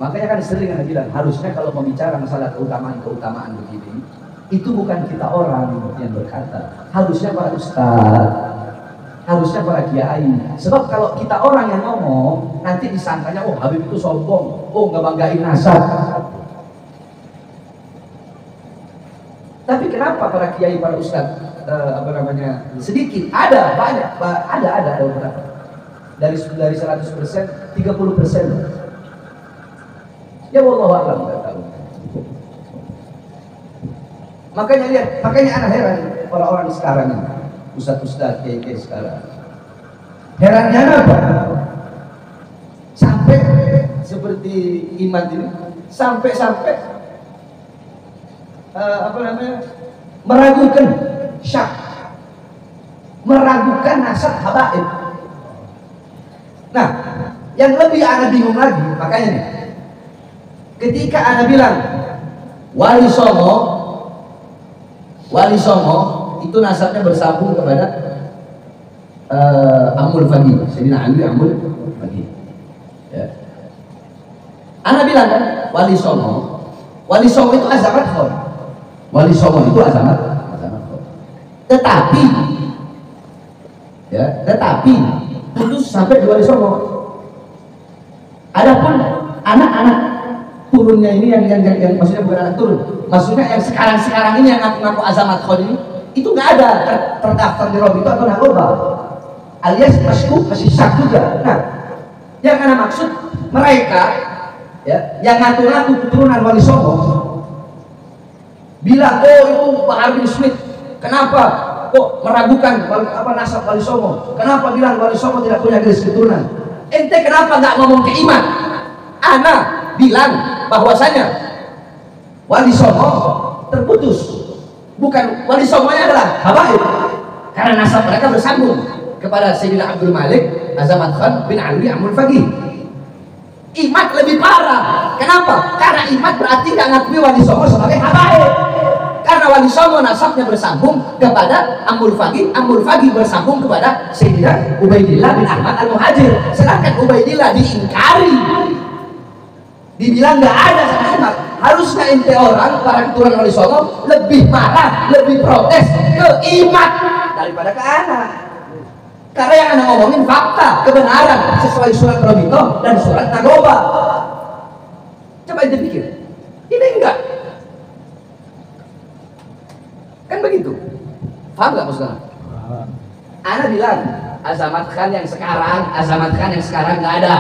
Makanya kan sering Anda bilang, harusnya kalau membicara masalah keutamaan begini, itu bukan kita orang yang berkata, harusnya para ustadz, harusnya para kiai. Sebab kalau kita orang yang ngomong, nanti disangkanya, oh Habib itu sombong, oh nggak banggain nasab. Tapi kenapa para kiai, para ustadz, sedikit? Ada, banyak, ada beberapa. Dari 100%, 30%. Ya wallahu a'lam, enggak tahu. Makanya anak heran orang-orang sekarang ini, ustaz-ustaz, kiai-kiai sekarang. Herannya apa? Sampai seperti iman ini, sampai meragukan syak, meragukan nasab habaib. Nah, yang lebih anak bingung lagi, makanya nih, ketika Anda bilang Wali Songo itu nasabnya bersambung kepada Amul Fagi, Sayyidina Ali Amul Fagi. Ya. Anda bilang kan Wali Songo itu azamat khon. Wali Songo itu azamat khon. Tetapi itu sampai di Wali Songo. Adapun anak-anak turunnya ini yang maksudnya bukan anak turun, maksudnya yang sekarang ini yang ngaku azamat khon ini, itu nggak ada terdaftar di Robito atau Nagoba, alias masih syak juga. Nah, yang anak maksud mereka ya, yang ngaku keturunan Wali Songo bilang, oh itu Bahar bin Smith, kenapa kok meragukan nasab Wali Songo, kenapa bilang Wali Songo tidak punya garis keturunan? Ente kenapa nggak ngomong ke iman? Ana bilang bahwasanya Wali Songo terputus, bukan Wali Songonya adalah habaib, karena nasab mereka bersambung kepada Sayyidina Abdul Malik Azamat Khan bin Ali Amul Fagi. Imat lebih parah. Kenapa? Karena imat berarti nggak ngakui Wali Songo sebagai habaib, karena Wali Songo nasabnya bersambung kepada Amul Fagi bersambung kepada Sayyidina Ubaidillah bin Ahmad Al-Muhajir. Sedangkan Ubaidillah diingkari, dibilang nggak ada sama imat. Harusnya ente orang para keturunan Wali Songo lebih marah, lebih protes ke imat daripada ke anak. Karena yang anak ngomongin fakta, kebenaran sesuai surat Robito dan surat Nagoba. Coba ente pikir, ini enggak? Kan begitu? Paham nggak maksudnya? Anak bilang azamat Khan yang sekarang nggak ada,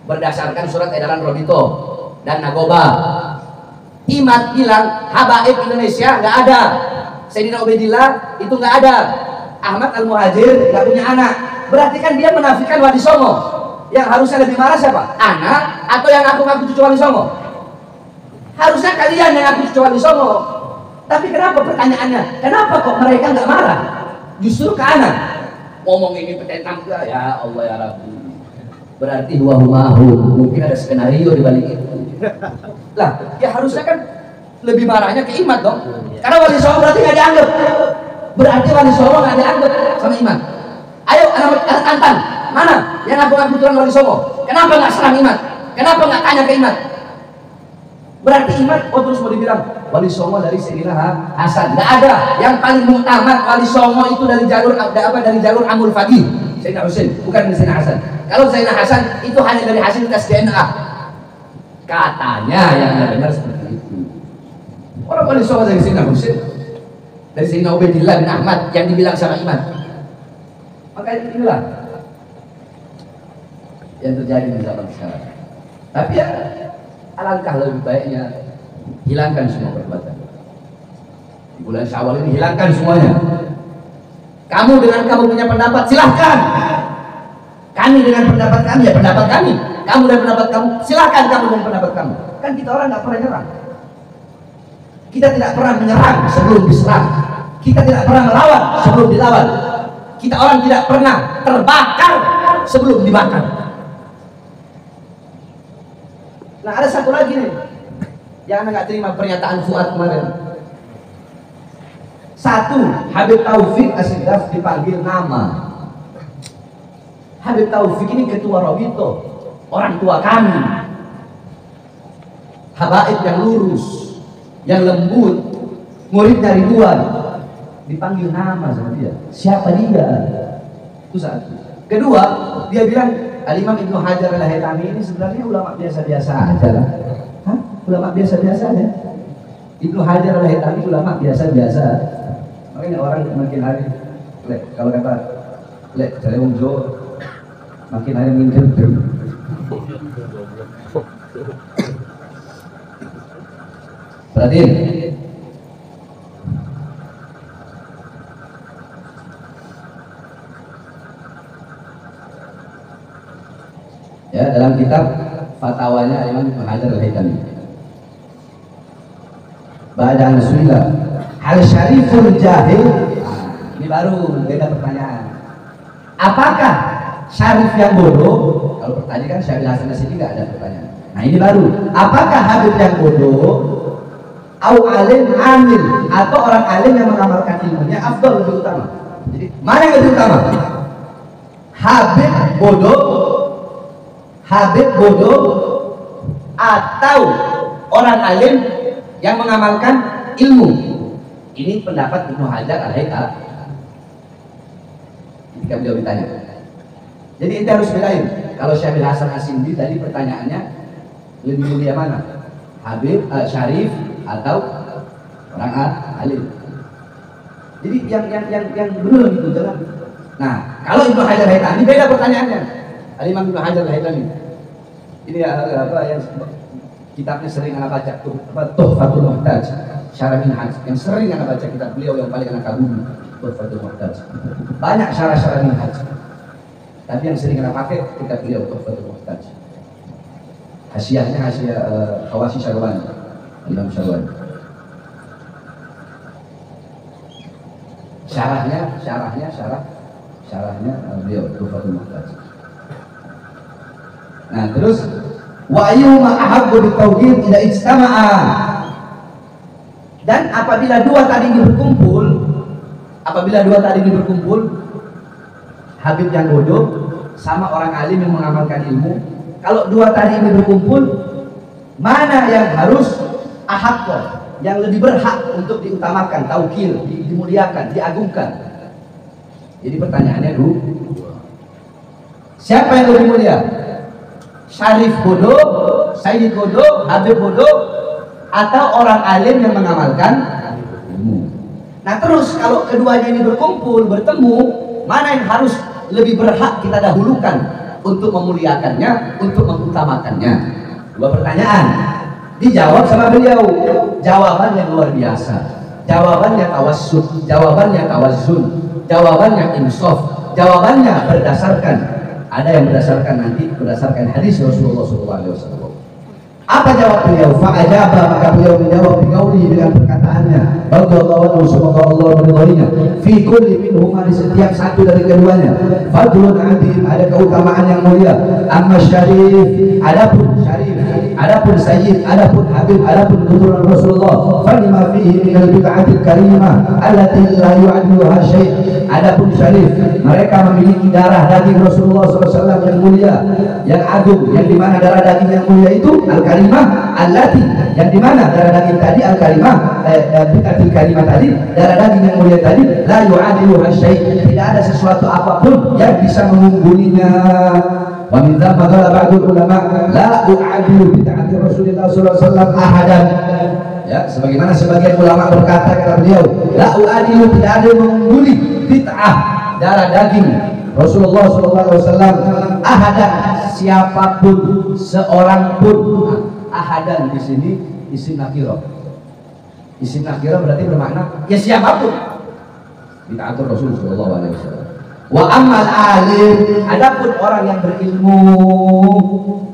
berdasarkan surat edaran Robito dan Nagoba. Imat bilang habaib Indonesia nggak ada, Sayyidina Ubaidillah itu nggak ada, Ahmad Al-Muhajir nggak punya anak. Berarti kan dia menafikan Wali Songo. Yang harusnya lebih marah siapa? Anak atau yang ngaku cucu Wali Songo? Harusnya kalian yang ngaku cucu Wali Songo. Tapi kenapa pertanyaannya? Kenapa kok mereka nggak marah? Justru ke anak ngomong ini petentang, ya Allah ya Rabbi. Berarti mungkin ada skenario di balik itu. Lah, ya harusnya kan lebih marahnya ke imat dong. Karena Wali Songo berarti nggak dianggap. Berarti Wali Songo nggak dianggap sama imat. Ayo anak tantang, mana yang ngaku keturunan Wali Songo? Kenapa nggak serang imat? Kenapa nggak tanya ke imat? Berarti imat, oh terus mau dibilang Wali Songo dari Sayyidina Hasan. Nggak ada. Yang paling muktamad Wali Songo itu dari jalur Amul Fagi, Sayyidina Husain, bukan dari Sayyidina Hasan. Kalau Sayyidina Hasan itu hanya dari hasil tes DNA. Katanya yang benar seperti itu. Orang Wali Songo dari Sayyidina Husain, dari Sayyidina Ubaidillah bin Ahmad yang dibilang sama iman. Maka inilah yang terjadi di zaman sekarang. Tapi ya alangkah lebih baiknya hilangkan semua perbuatan. Di bulan Syawal ini hilangkan semuanya. Kamu dengan kamu punya pendapat silahkan. Kami dengan pendapat kami ya pendapat kami. Kamu dan pendapat kamu silahkan, kamu dan pendapat kamu. Kan kita orang nggak pernah nyerang. Kita tidak pernah menyerang sebelum diserang. Kita tidak pernah melawan sebelum dilawan. Kita orang tidak pernah terbakar sebelum dibakar. Nah ada satu lagi nih yang nggak terima pernyataan Fuad kemarin. Satu, Habib Taufik Asydaf dipanggil nama. Habib Taufik ini ketua Robito, orang tua kami. habaib yang lurus, yang lembut, muridnya ribuan, dipanggil nama sama dia. Siapa dia? Itu satu. Kedua, dia bilang Al-Imam Ibnu Hajar Al-Haytami ini sebenarnya ulama biasa-biasa aja lah. Hah? Ulama biasa-biasa aja. Ibnu Hajar Al-Haytami ulama biasa-biasa. Makanya orang makin hari, kalau kata cari wong Jawa, makin hari makin gendeng. Perhatiin. Ya, dalam kitab fatwanya Imam Ibnu Hajar Al-Haytami. Ba'da an-suila hal syariful jahil. Ini baru beda pertanyaan. Apakah syarif yang bodoh? Kalau pertanyaan kan Syafi'i Hasan Asy'ari nggak ada pertanyaan. Nah ini baru. Apakah habib yang bodoh? Au alim amil, atau orang alim yang mengamalkan ilmunya afdal, lebih utama. Jadi mana yang lebih utama? Habib bodoh atau orang alim yang mengamalkan ilmu? Ini pendapat Ibnu Hajar Al-Haytami ketika beliau ditanya. Jadi kita harus bedain. Kalau Syafi'i Hasan Asy'ari tadi pertanyaannya lebih mulia mana? Habib, syarif atau orang alim? Jadi yang benar gitu jalan. Nah, kalau Ibnu Hajar Al-Haytami beda pertanyaannya. Al-Imam Ibnu Hajar Al-Haytami ini apa yang kitabnya sering anak baca tuh, Tuhfatul Muhtaj, Syarah Minhaj, yang sering anak baca kitab beliau yang paling anak kagumi, Tuhfatul Muhtaj. Banyak syarah Minhaj, tapi yang sering anak pakai kitab beliau Tuhfatul Muhtaj. Hasiahnya hasiah Khawasi Syarwani, Imam Syarwani. Syarahnya beliau Tuhfatul Muhtaj. Nah terus wa ayyuma ahabbu bitauhid ila ijtama'a. Dan apabila dua tadi ini berkumpul, habib yang bodoh sama orang alim yang mengamalkan ilmu, kalau dua tadi ini berkumpul, mana yang harus ahabba, yang lebih berhak untuk diutamakan, taukil, dimuliakan, diagungkan? Jadi pertanyaannya dulu, siapa yang lebih mulia? Syarif bodoh, sayyid bodoh, habib bodoh, atau orang alim yang mengamalkan ilmu? Nah terus kalau keduanya ini bertemu, mana yang harus lebih berhak kita dahulukan untuk memuliakannya, untuk mengutamakannya? Dua pertanyaan dijawab sama beliau. Jawaban yang luar biasa, jawabannya tawassut, jawabannya tawazzun, jawabannya insaf, jawabannya berdasarkan, ada yang berdasarkan hadis Rasulullah SAW. Apa jawab beliau? Fa'ajaba, maka beliau menjawab dengan perkataannya, radhiyallahu anhu, semoga Allah meridhoinya, fi kulli minhuma, di setiap satu dari keduanya, fadlun azim, ada keutamaan yang mulia. Amma syarif, adapun sayyid, adapun habib, adapun keturunan Rasulullah, falima fihi min al-bid'atil karimah allati la yu'adduha syai'. Adapun syarif, mereka memiliki darah daging Rasulullah SAW yang mulia, yang agung, yang dimana darah daging yang mulia itu al-karimah allati, yang dimana darah daging tadi al-karimah, bid'atil karimah tadi, darah daging yang mulia tadi, la yu'adduha syai', tidak ada sesuatu apapun yang bisa mengunggulinya. Wa min dzalika qala ba'dul ulama la u'adilu bid'ati Rasulullah sallallahu alaihi wasallam ahadan. Ya, sebagaimana sebagian ulama berkata kata beliau, la u'adilu, tidak ada yang mengungguli bid'ah darah daging Rasulullah sallallahu alaihi wasallam ahadan, siapapun, seorang pun. Ahadan di sini isim nakirah. Isim nakirah berarti bermakna ya siapapun. Bid'atul Rasul sallallahu alaihi wasallam. Wa ammal alim, adapun orang yang berilmu,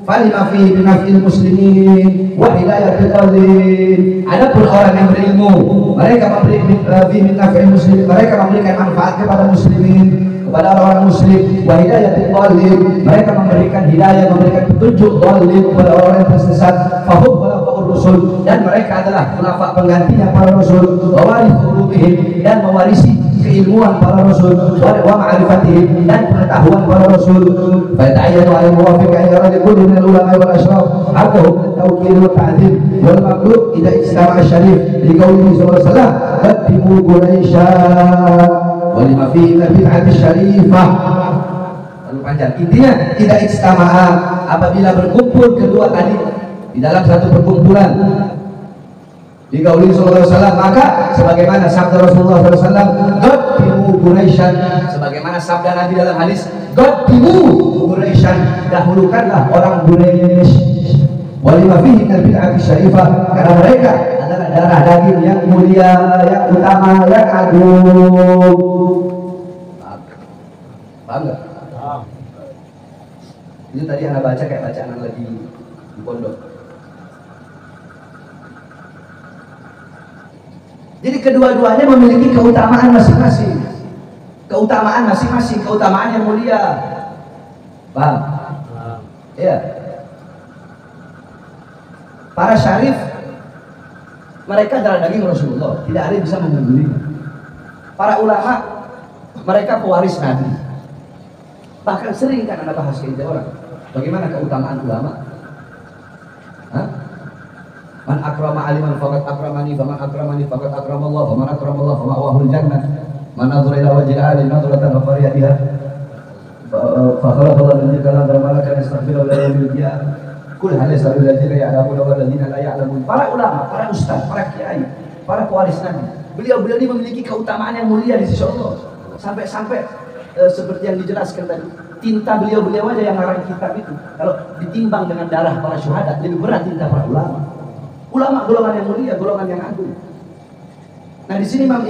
falima fi binafil muslimin wa hidayatil qalil. Adapun orang yang berilmu, mereka memberikan muslimin, mereka memberikan manfaat kepada muslimin, kepada orang-orang muslim, wa hidayatil qalil, mereka memberikan hidayah, memberikan petunjuk qalil kepada orang yang tersesat. Fahum wala fa'ur Rasul, dan mereka adalah khulafa penggantinya para Rasul, wa warithuhum dan mewarisi keilmuan para Rasul, wa ma'rifatihim dan pengetahuan para Rasul. Fa ta'ayyanu 'ala al-muwafiq an yara li kulli min al-ulama wal ashraf haqqahu at-tawqir wa ta'dil wal maqlub idza istama'a syarif li qawlihi sallallahu alaihi wasallam qaddimu Quraisyan wa lima fihi al-bid'ah syarifah. Lalu panjang, intinya tidak istama'a, apabila berkumpul kedua tadi di dalam satu perkumpulan di qauli sallallahu alaihi wasallam, maka sebagaimana sabda Rasulullah sallallahu alaihi wasallam, qaddimu Quraisyan, sebagaimana sabda Nabi dalam hadis, qaddimu Quraisyan, dahulukanlah orang Quraisy, walima fihi min bid'ati syarifah, karena mereka adalah darah daging yang mulia, yang utama, yang agung. Paham enggak? Itu tadi anak baca kayak bacaan lagi di pondok. Jadi kedua-duanya memiliki keutamaan masing-masing, keutamaan yang mulia. Paham? Iya. Para syarif, mereka darah daging Rasulullah, tidak ada yang bisa mengungguli. Para ulama, mereka pewaris Nabi. Bahkan sering kan Anda bahas ke orang, bagaimana keutamaan ulama? Hah? Man akrama aliman faqad akramani, faman akramani faqad akramallah, faman akramallah fa ma'wahul jannah. Man nadhara ila wajhil alim nadratan fariya biha. Fa khalaqallahu min kalam malakan yastaghfiru ila yaumil qiyamah. Kul hal yasalu alladziina ya'lamuna wal ladziina la ya'lamun. Para ulama, para ustaz, para kiai, para pewaris Nabi. Beliau-beliau ini memiliki keutamaan yang mulia di sisi Allah. Sampai-sampai seperti yang dijelaskan tadi, tinta beliau-beliau aja yang ngarang kitab itu, kalau ditimbang dengan darah para syuhada, lebih berat tinta para ulama. Ulama golongan yang mulia, golongan yang agung. Nah di sini Imam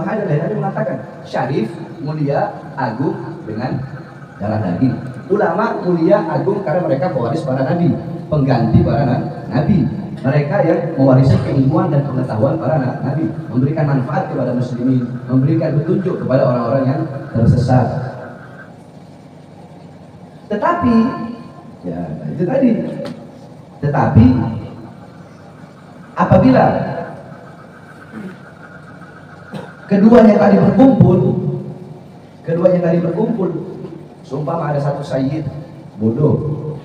Hajar Al-Haytami mengatakan syarif, mulia, agung dengan darah daging. Ulama mulia, agung karena mereka pewaris para nabi, pengganti para nabi. Mereka yang mewarisi keilmuan dan pengetahuan para nabi, memberikan manfaat kepada muslimin, memberikan petunjuk kepada orang-orang yang tersesat. Tetapi, ya itu tadi. Tetapi apabila keduanya tadi berkumpul, seumpama ada satu sayyid bodoh,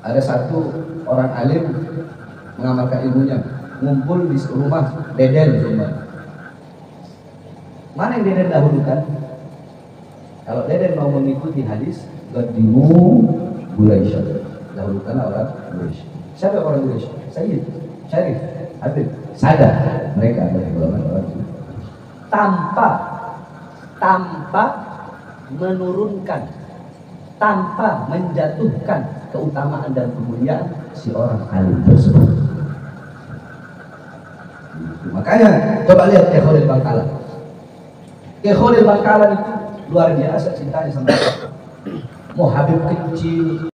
ada satu orang alim mengamalkan ilmunya, ngumpul di rumah Deden seumpama. Mana yang Deden dahulukan? Kalau Deden mau mengikuti hadis, qaddimu Quraisyan, dahulukan orang Quraisy. Siapa orang Quraisy? Sayyid, syarif, habib, sadar, mereka adalah golongan orang tanpa menurunkan, tanpa menjatuhkan keutamaan dan kemuliaan si orang alim tersebut. Makanya coba lihat Khalil Bangkalan. Khalil Bangkalan itu luar biasa cintanya sama mau habib kecil.